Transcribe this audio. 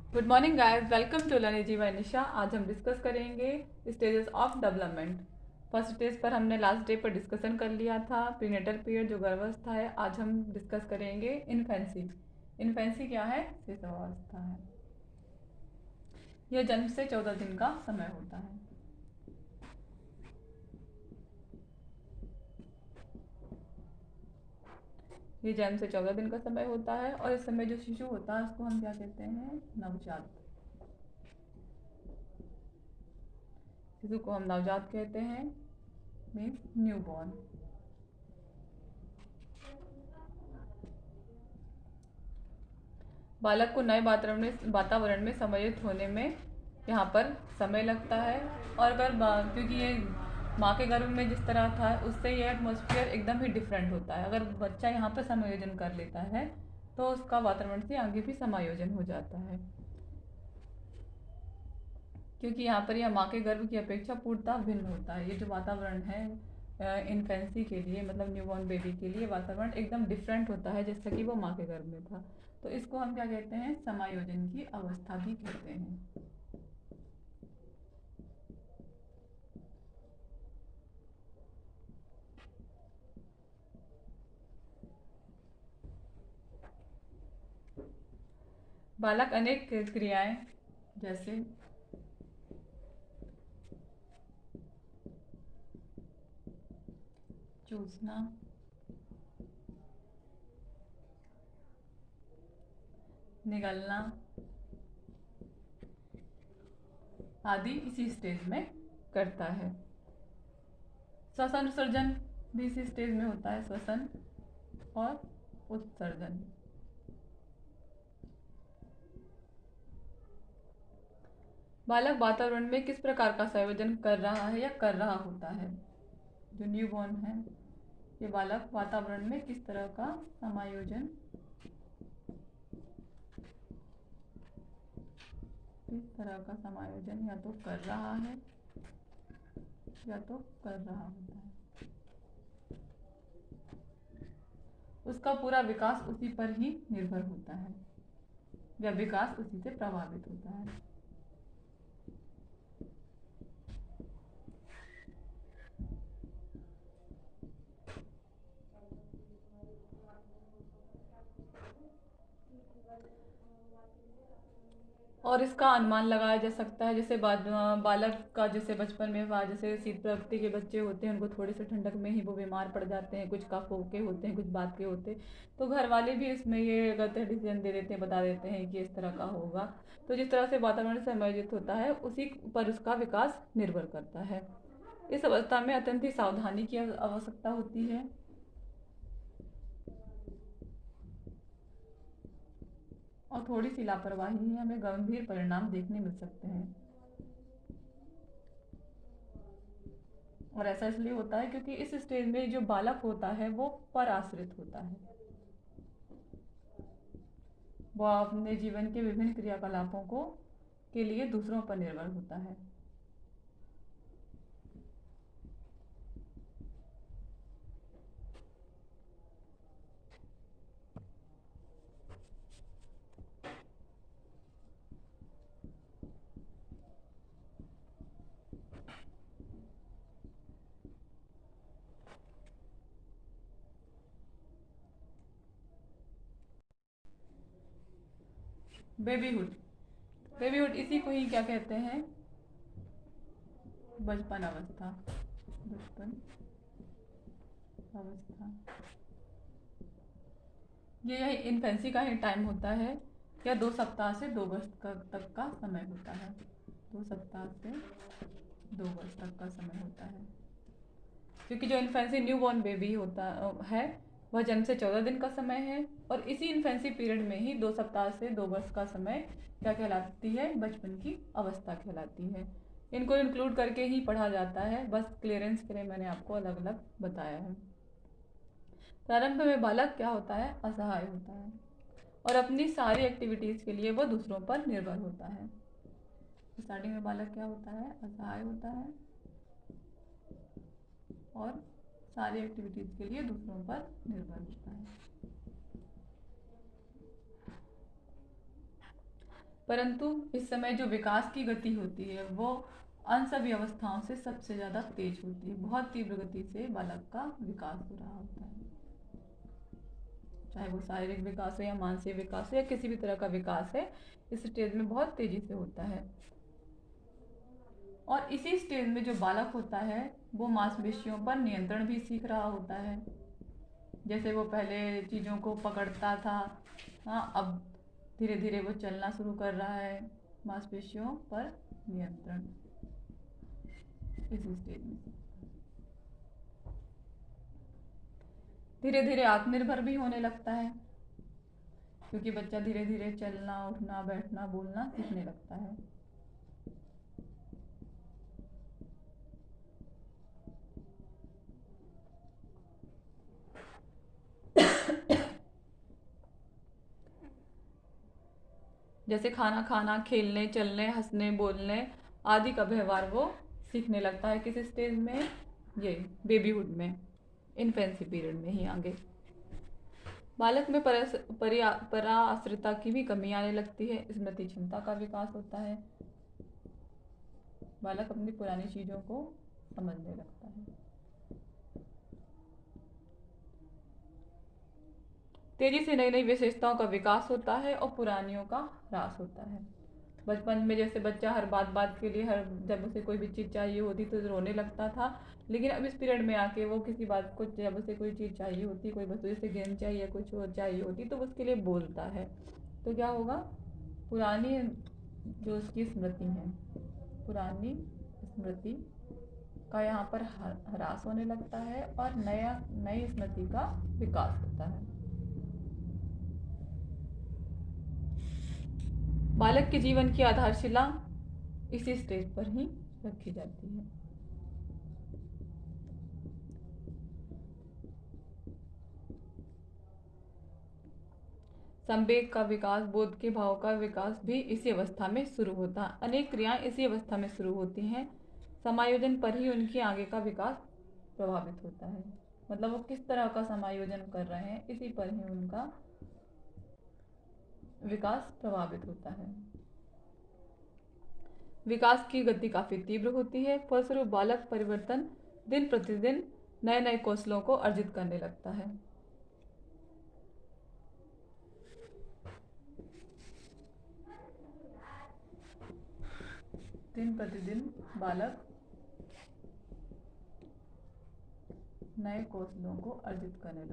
Good morning guys, welcome to learning by Nisha. आज हम discuss करेंगे stages of development. First stage पर हमने लास्ट डे पर डिस्कशन कर लिया था, प्रीनेटल पीरियड जो गर्भावस्था है। आज हम डिस्कस करेंगे इन्फेंसी। इन्फेंसी क्या है? शिशुअवस्था है। यह जन्म से 14 दिन का समय होता है। ये जन्म से 14 दिन का समय होता है और इस समय जो शिशु होता है उसको हम क्या कहते हैं? नवजात। शिशु को हम नवजात कहते हैं, मीन्स न्यूबॉर्न। बालक को नए वातावरण में समायोजित होने में यहाँ पर समय लगता है। और अगर क्योंकि ये माँ के गर्भ में जिस तरह था उससे ये एटमॉस्फेयर एकदम ही डिफरेंट होता है। अगर बच्चा यहाँ पर समायोजन कर लेता है तो उसका वातावरण से आगे भी समायोजन हो जाता है, क्योंकि यहाँ पर यह माँ के गर्भ की अपेक्षा पूर्णतः भिन्न होता है। ये जो वातावरण है इन्फेंसी के लिए, मतलब न्यूबॉर्न बेबी के लिए वातावरण एकदम डिफरेंट होता है जैसा कि वो माँ के गर्भ में था। तो इसको हम क्या कहते हैं? समायोजन की अवस्था भी कहते हैं। बालक अनेक क्रियाएं जैसे चूसना, निगलना आदि इसी स्टेज में करता है। श्वसन उत्सर्जन भी इसी स्टेज में होता है, श्वसन और उत्सर्जन। बालक वातावरण में किस प्रकार का संयोजन कर रहा है या कर रहा होता है? जो न्यूबॉर्न है ये बालक वातावरण में किस तरह का समायोजन या तो कर रहा है या तो कर रहा होता है। उसका पूरा विकास उसी पर ही निर्भर होता है या विकास उसी से प्रभावित होता है। और इसका अनुमान लगाया जा सकता है, जैसे बालक का जैसे बचपन में हुआ, जैसे शीत प्रवृत्ति के बच्चे होते हैं उनको थोड़ी सी ठंडक में ही वो बीमार पड़ जाते हैं, कुछ कफ के होते हैं, कुछ बात के होते हैं, तो घर वाले भी इसमें ये गलत डिसीजन दे देते हैं, बता देते हैं कि इस तरह का होगा। तो जिस तरह से वातावरण समायोजित होता है उसी पर उसका विकास निर्भर करता है। इस अवस्था में अत्यंत ही सावधानी की आवश्यकता होती है। और थोड़ी सी लापरवाही ही हमें गंभीर परिणाम देखने मिल सकते हैं। और ऐसा इसलिए होता है क्योंकि इस स्टेज में जो बालक होता है वो पर आश्रित होता है। वो अपने जीवन के विभिन्न क्रियाकलापों को के लिए दूसरों पर निर्भर होता है। बेबीहुड, बेबीहुड इसी को ही क्या कहते हैं? बचपन अवस्था। बचपन अवस्था ये यही इन्फेंसी का ही टाइम होता है। या 2 सप्ताह से 2 वर्ष तक का समय होता है। 2 सप्ताह से 2 वर्ष तक का समय होता है, क्योंकि जो इन्फेंसी न्यूबॉर्न बेबी होता है वह जन्म से 14 दिन का समय है। और इसी इन्फेंसी पीरियड में ही 2 सप्ताह से 2 वर्ष का समय क्या कहलाती है? बचपन की अवस्था कहलाती है। इनको इंक्लूड करके ही पढ़ा जाता है, बस क्लियरेंस के लिए मैंने आपको अलग अलग बताया है। प्रारंभ में बालक क्या होता है? असहाय होता है और अपनी सारी एक्टिविटीज़ के लिए वह दूसरों पर निर्भर होता है। स्टार्टिंग में बालक क्या होता है? असहाय होता है और सारी एक्टिविटीज़ के लिए दूसरों पर निर्भर होता है। परंतु इस समय जो विकास की गति होती है वो अन्य सभी अवस्थाओं से सबसे ज़्यादा तेज होती है। बहुत तीव्र गति से बालक का विकास हो रहा होता है, चाहे वो शारीरिक विकास हो या मानसिक विकास हो या किसी भी तरह का विकास है, इस स्टेज में बहुत तेजी से होता है। और इसी स्टेज में जो बालक होता है वो मांसपेशियों पर नियंत्रण भी सीख रहा होता है। जैसे वो पहले चीज़ों को पकड़ता था, हाँ, अब धीरे धीरे वो चलना शुरू कर रहा है। मांसपेशियों पर नियंत्रण इसी स्टेज में धीरे धीरे आत्मनिर्भर भी होने लगता है, क्योंकि बच्चा धीरे धीरे चलना, उठना, बैठना, बोलना सीखने लगता है। जैसे खाना खाना, खेलने, चलने, हंसने, बोलने आदि का व्यवहार वो सीखने लगता है। किस स्टेज में? ये बेबीहुड में, इन्फेंसी पीरियड में ही आगे। बालक में पराश्रिता की भी कमी आने लगती है। स्मृति क्षमता का विकास होता है। बालक अपनी पुरानी चीज़ों को समझने लगता है। तेजी से नई नई विशेषताओं का विकास होता है और पुरानियों का ह्रास होता है। बचपन में जैसे बच्चा हर बात के लिए, जब उसे कोई भी चीज़ चाहिए होती तो रोने लगता था, लेकिन अब इस पीरियड में आके वो किसी बात को, जब उसे कोई चीज़ चाहिए होती, कोई वस्तु जैसे गेंद चाहिए, कुछ और चाहिए होती, तो उसके लिए बोलता है। तो क्या होगा? पुरानी जो उसकी स्मृति है, पुरानी स्मृति का यहाँ पर ह्रास होने लगता है और नई स्मृति का विकास होता है। बालक के जीवन की आधारशिला इसी स्टेज पर ही रखी जाती है। संवेग का विकास, बोध के भाव का विकास भी इसी अवस्था में शुरू होता है। अनेक क्रियाएं इसी अवस्था में शुरू होती हैं। समायोजन पर ही उनकी आगे का विकास प्रभावित होता है। मतलब वो किस तरह का समायोजन कर रहे हैं, इसी पर ही उनका विकास प्रभावित होता है। विकास की गति काफी तीव्र होती है। फलस्वरूप बालक परिवर्तन दिन प्रतिदिन नए नए कौशलों को अर्जित करने लगता है। दिन प्रतिदिन बालक नए कौशलों को अर्जित करने लगता है।